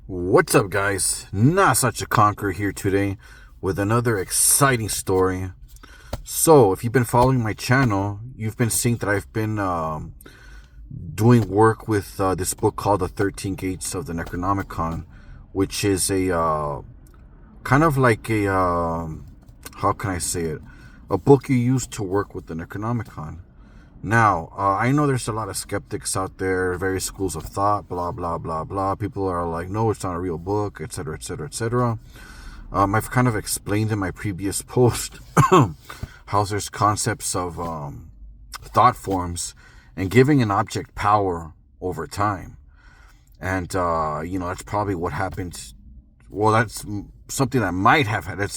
What's up, guys? Not Such a Conqueror here today with another exciting story. So, if you've been following my channel, you've been seeing that I've been doing work with this book called The 13 Gates of the Necronomicon, which is a kind of like a, how can I say it? A book you use to work with the Necronomicon. Now, I know there's a lot of skeptics out there, various schools of thought, blah, blah, blah, blah. People are like, no, it's not a real book, etc., etc., etc. I've kind of explained in my previous post how there's concepts of thought forms and giving an object power over time. And, that's probably what happened. Well, that's something that might have happened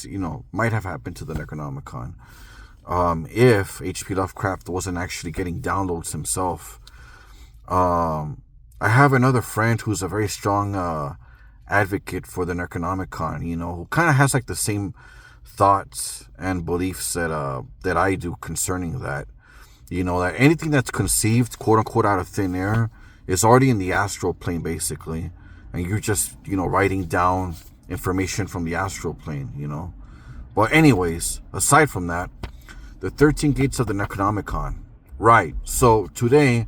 to the Necronomicon. If H.P. Lovecraft wasn't actually getting downloads himself. I have another friend who's a very strong advocate for the Necronomicon, who kind of has like the same thoughts and beliefs that I do concerning that. That anything that's conceived, quote unquote, out of thin air is already in the astral plane, basically. And you're just, writing down information from the astral plane, But anyways, aside from that, the 13 Gates of the Necronomicon. Right. So today,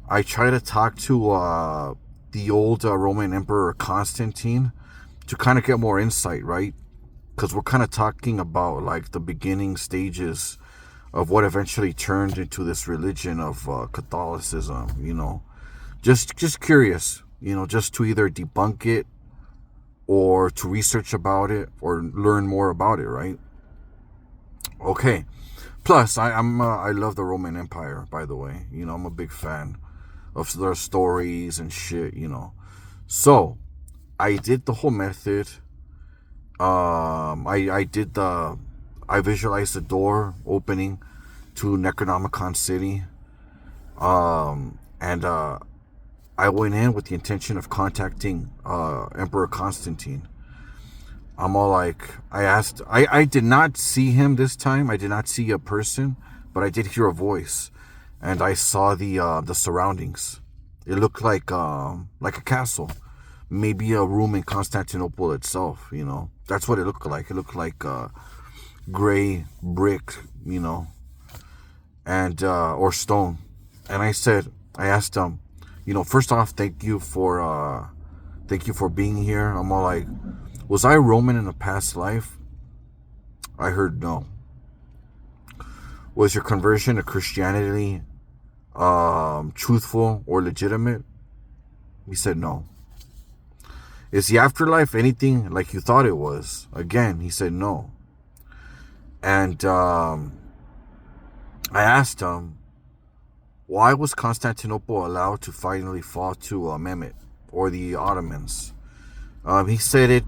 I try to talk to the old Roman Emperor Constantine to kind of get more insight, right? Because we're kind of talking about like the beginning stages of what eventually turned into this religion of Catholicism, Just curious, just to either debunk it or to research about it or learn more about it, right? Okay. Plus, I love the Roman Empire, by the way. I'm a big fan of their stories and shit. So, I did the whole method. I visualized the door opening to Necronomicon City. And I went in with the intention of contacting Emperor Constantine. I'm all like, I did not see him this time. I did not see a person, but I did hear a voice, and I saw the surroundings. It looked like a castle, maybe a room in Constantinople itself. That's what it looked like. It looked like gray brick, and or stone. And I asked him, first off, thank you for being here. I'm all like, was I Roman in a past life? I heard no. Was your conversion to Christianity truthful or legitimate? He said no. Is the afterlife anything like you thought it was? Again, he said no. And I asked him, why was Constantinople allowed to finally fall to Mehmet or the Ottomans? He said it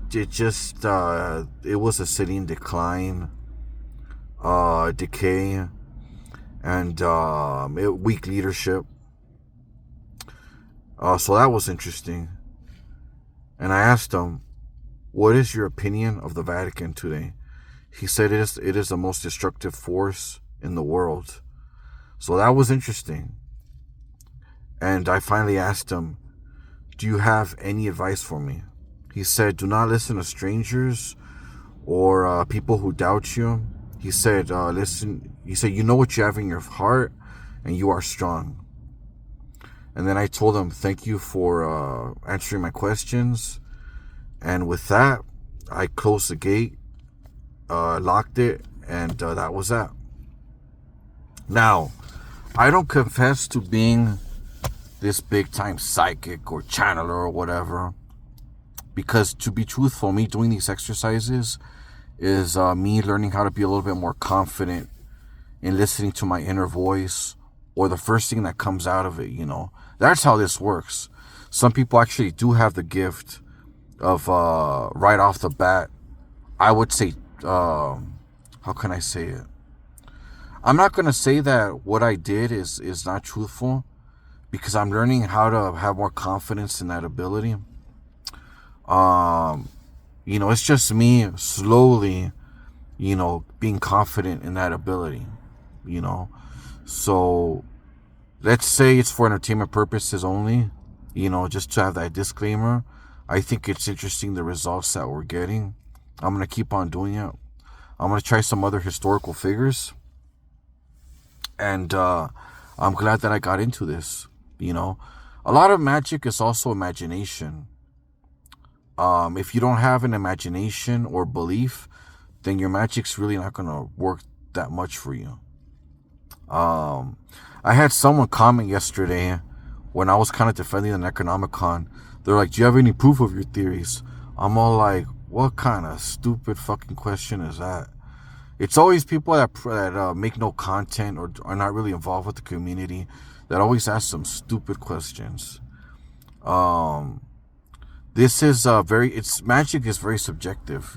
was a city in decline, decay, and weak leadership. So that was interesting. And I asked him, what is your opinion of the Vatican today? He said it is the most destructive force in the world. So that was interesting. And I finally asked him, do you have any advice for me? He said, do not listen to strangers or people who doubt you. He said, you know what you have in your heart and you are strong. And then I told him, thank you for answering my questions. And with that, I closed the gate, locked it, and that was that. Now, I don't confess to being this big time psychic or channeler or whatever. Because to be truthful, me doing these exercises is me learning how to be a little bit more confident in listening to my inner voice or the first thing that comes out of it, That's how this works. Some people actually do have the gift of right off the bat, I would say, how can I say it? I'm not going to say that what I did is not truthful because I'm learning how to have more confidence in that ability. It's just me slowly, being confident in that ability, So let's say it's for entertainment purposes only, just to have that disclaimer. I think it's interesting the results that we're getting. I'm going to keep on doing it. I'm going to try some other historical figures. And I'm glad that I got into this. A lot of magic is also imagination. If you don't have an imagination or belief, then your magic's really not going to work that much for you. I had someone comment yesterday when I was kind of defending the Necronomicon. They're like, do you have any proof of your theories? I'm all like, what kind of stupid fucking question is that? It's always people that make no content or are not really involved with the community that always ask some stupid questions. This is magic is very subjective,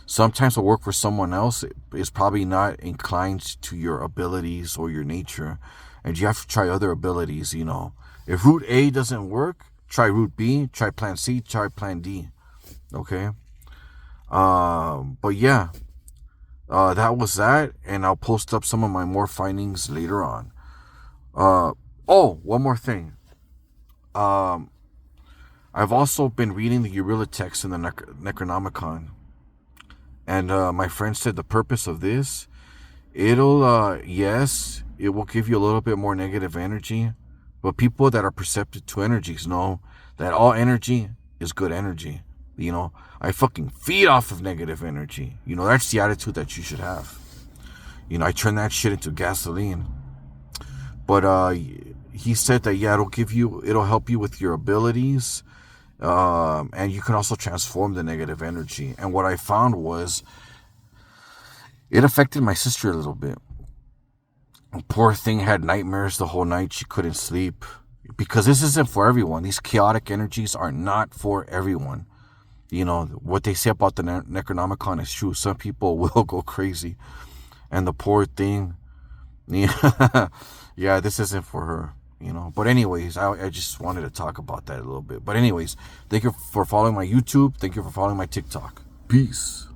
Sometimes what work for someone else is probably not inclined to your abilities or your nature, and you have to try other abilities, If route A doesn't work, try route B, try plan C, try plan D. Okay? But yeah, that was that, and I'll post up some of my more findings later on. One more thing. I've also been reading the Urilla text in the Necronomicon. And my friend said the purpose of this, it will give you a little bit more negative energy. But people that are perceptive to energies know that all energy is good energy. I fucking feed off of negative energy. That's the attitude that you should have. I turn that shit into gasoline. But he said that, it'll help you with your abilities. And you can also transform the negative energy. And what I found was it affected my sister a little bit. Poor thing had nightmares the whole night. She couldn't sleep. Because this isn't for everyone. These chaotic energies are not for everyone. What they say about the Necronomicon is true. Some people will go crazy. And the poor thing, yeah, this isn't for her. But anyways, I just wanted to talk about that a little bit. But anyways, thank you for following my YouTube. Thank you for following my TikTok. Peace.